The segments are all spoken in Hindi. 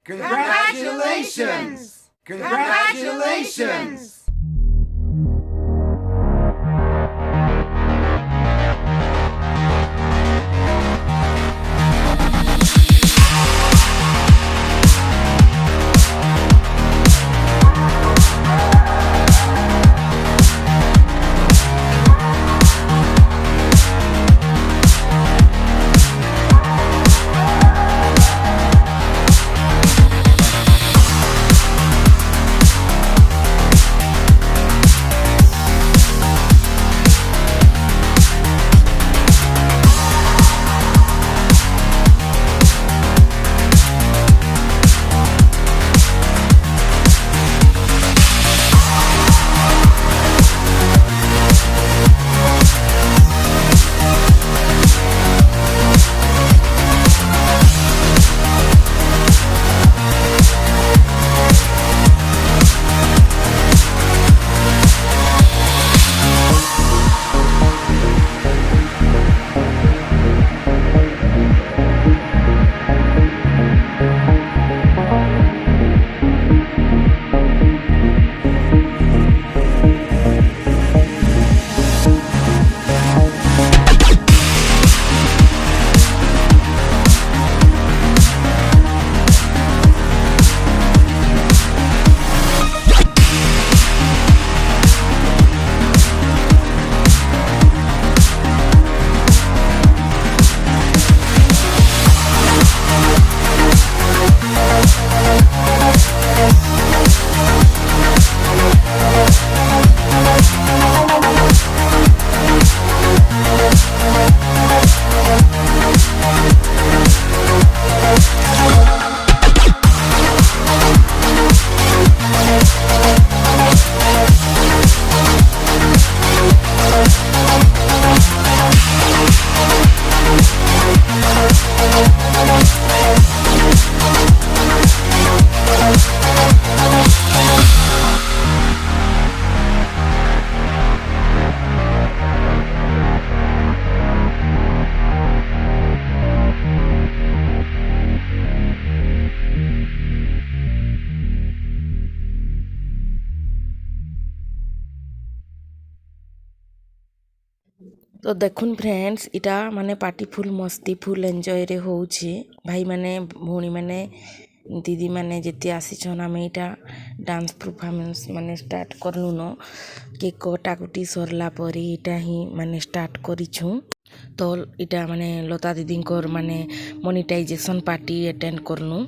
Congratulations! Congratulations! तो देखुन फ्रेंड्स इटा माने पार्टी फुल मस्ती फुल एंजॉय रे होउछि भाई माने भौणी माने दीदी माने जेते आसीछन आमे इटा डांस परफॉर्मेंस माने स्टार्ट करलु न केक कटाकुटी सरला परे इटा ही माने स्टार्ट करिछु तो इटा माने लता दीदींकर माने मोनेटाइजेशन पार्टी अटेंड करनु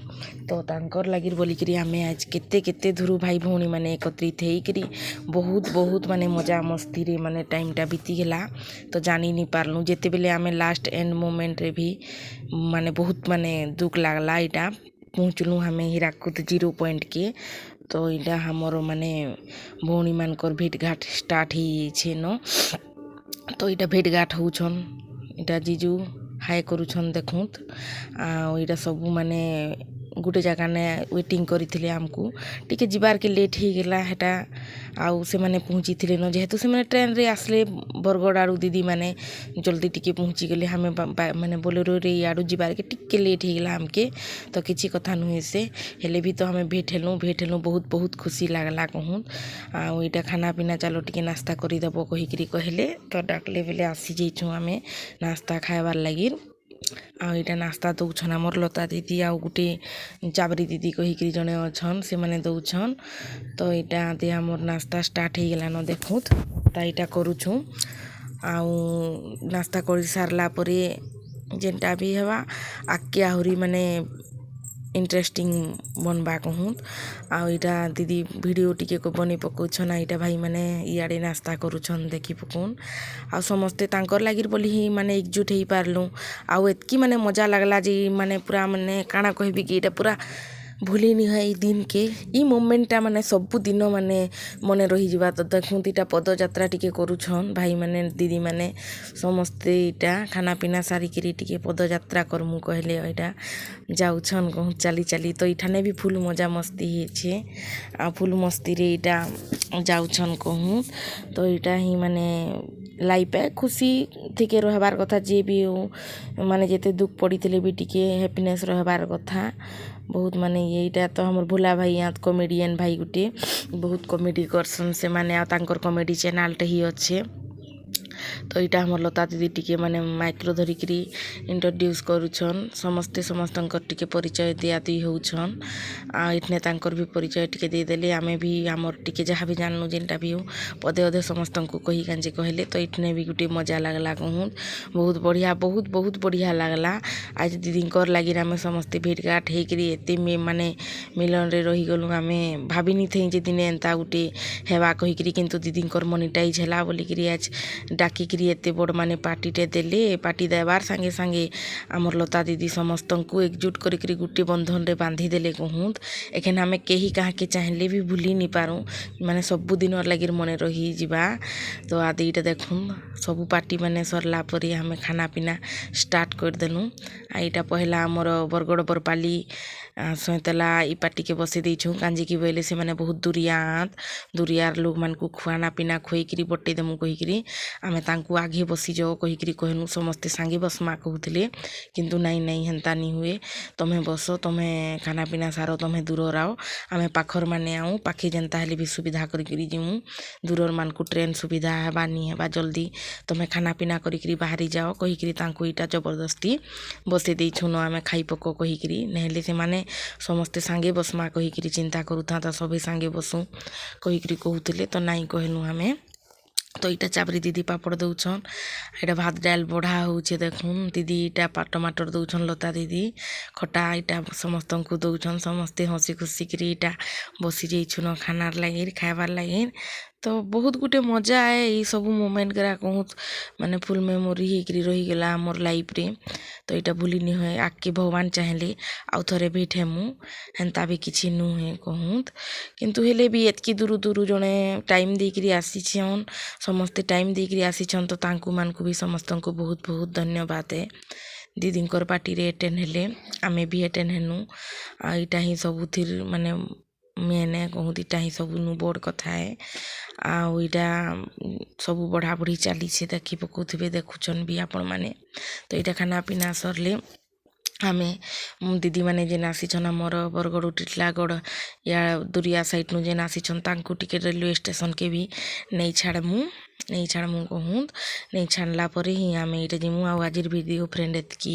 तो तांकर लागिर बोलिकरी आमे आज केते केते धुरु भाई भौणी माने एकत्रित हेकरी बहुत बहुत माने मजा मस्ती रे माने टाइम टा बीती गेला तो जानी नहीं पारलु जेते बेले आमे लास्ट एंड मोमेंट रे भी माने बहुत माने दुख लागला इटा पहुँचलु हमें हीराकुद 0 पॉइंट के तो इटा हमर माने भौणी मानकर भेट घाट स्टार्ट ही छे न तो इटा भेट घाट होउछन इटा जीजू हाय करूछन देखुत आ इटा सब माने गुटे जगह ने वेटिंग करिथिले हमकू टिके जिबार के लेट ही गेला हेटा आउ से माने पहुंची थिले न जेहेतु से माने ट्रेन रे आसले बरगड़ आड़ू दीदी माने जल्दी टिके पहुंची गेले हमें माने बोलेरो रे आड़ू जिबार के टिके लेट ही गेला हमके तो किछि कथा नुहे से हेले भी तो हमें भेट हेलु बहुत बहुत खुशी लागला कहूँ आउ इटा खाना पीना चलो टिके नास्ता करि देबो कहिकरी कहले तो डाकले बेले आसी जइछु हमें नास्ता खाइबार लागि आ इटा नास्ता दौछन हमर लता दीदी आ गुटे चाबरी दीदी कहिकरी जने अछन से माने दौछन तो इटा दे हमर नास्ता स्टार्ट ही गेला न देखुत ता इटा करूछु आ नास्ता कर सारला परे जेनटा भी हेबा आके आहुरी माने इंटरेस्टिंग बनबा कहूँ आईटा दीदी वीडियो टिके को बनी पकाउछन आईटा भाई माने इयाड़े नास्ता करूछन देखी पकाउन आ समस्ते तांकर लागिर बोली ही माने एकजुट ही पारलु आ एतकी माने मजा लगला जे माने पूरा माने काना कहबी कि एटा पूरा भूली नहीं है दिन के ई मोमेंटा माने सबु दिन माने मने रही जिबा तो देखुं इटा पदयात्रा टिके करूछन भाई माने दीदी माने समस्ते इटा खाना पीना सारी करी टिके पदयात्रा करमु कहले एटा जाउछन कहूँ चली चली तो इठाने भी फुल मजा मस्ती हे आ फुल मस्ती रे इटा जाउछन कहूँ तो इटा ही माने लाइफ है खुशी थिके रहबार कथा जे भी हो माने जेते दुख पड़ी भी टिके हैप्पीनेस रहबार कथा बहुत माने यहीटा तो हमर भोला भाई यहाँ कमेडियन भाई गुटे बहुत कमेडी करसन से माने आ तांकर कमेडी चैनलटे ही अच्छे तो यहाँ हमर लता दीदी टिके माने माइक्रो धरिकी इंट्रोड्यूस करुछन समस्ते समस्तंकर टिके परिचय दिया दी होउछन आ इतने तांकर भी परिचय टिके दे देले आमे भी हमर टिके जहाँ भी जानलु जेनटा भी हो पदे अधे समस्तंकु कही कांजे कहले तो इतने भी गुटे मजा लागला कहूँ बहुत बढ़िया लागला आज दीदींकर लगी आमे समस्ते भेटघाट होकरी एते में माने मिलन रे रही गलु आमे भाबिनी थई जे दिने एंता गुटे हेबा कहिकरी किंतु दीदींकर मोनिटाइज होला बोलिकरी आज डाकिकरी एते बड़ माने पार्टीटे देले पार्टी देवार संगे संगे आमर लता दीदी समस्तंकु एकजुट करिकरी गुटे बंधन रे बांधी देले कहूँ एखन आमे केही काहाके चाहले भी भूली नि पारू माने सबु दिन लगिर मने रही जिबा तो आदि इटा देखुन सबु पार्टी माने सरला परी हमें खाना पीना स्टार्ट कर देलु आ इटा पहला आमर बरगड़ बरपाली सैतला ई पार्टी के बसे देछू कांजी की बोले से माने बहुत दुरियार लोग मान को खुआना पीना खुईकरी बटे देमु कहिकरी आमे तांकु आगे बसी जाओ कहिकरी कहनु समस्ते सांगे बसमा कहूले किंतु नाई हेंता नी हुए तमे बस तमे खाना पीना सारो तमे दूर राओ आमे पाखर माने आऊ पाखे जेनता हेले भी सुविधा करिकरी जिमु दूरर मान को ट्रेन सुविधा हेबा नी हेबा जल्दी तमे खाना पीना करिकरी बाहरी जाओ कहिकरी तांकु इटा जबरदस्ती बसे देछुन आमे खाई पको कहिकरी नहेले से माने समस्ते सांगे बसमा कहिकरी चिंता करूथा त सभी सांगे बसु कहिकरी कहूले तो नाई कहलु आमे तो इटा चाबरी दीदी पापड़ दौछन इटा भात डाल बढ़ा होचे देखुन दीदी इटा टमाटर दौछन लता दीदी खटा इटा समस्तंकु दौछन समस्ते हसी खुशी करी इटा बसी जाइछुन खानार लागिर खाइबार लागिर तो बहुत गुटे मजा आए ये सब मोमेंट करा कहूँ माने फुल मेमोरी होकरी रही गला मोर लाइफ रे तो इटा भूली नि हुए आके भगवान चाहले आउ थरे भेट हेमु हेन्ता भी किछि नुहे कहूँ किंतु हेले भी एतकी दूर जड़े टाइम देकरी आसीछन समस्ते टाइम देकरी आसीछन तो तांकु मानकु भी समस्तंकु बहुत बहुत धन्यवाद है दीदींकर पार्टी रे अटेंड हेले आमे भी अटेंड हेनु आ इटा ही सबुथिर माने मेने कहूँ इटा ही सब नु बड़ कथा है आउ इटा सब बढ़ा बढ़ी चली देखी पकाउे देखुन भी आपण मैंने तो यहाँ खाना पीना सरले आमे दीदी माने जेन आसीछन आमर बरगड़ टिटलागढ़ या दुरिया साइड नु जेन आसीछन तांकु टिके रेलवे स्टेशन के भी नहीं छाड़मु कहूँ नहीं छाड़ला पर ही आमे इटा जिमु आ आजिर वीडियो फ्रेंड एतकी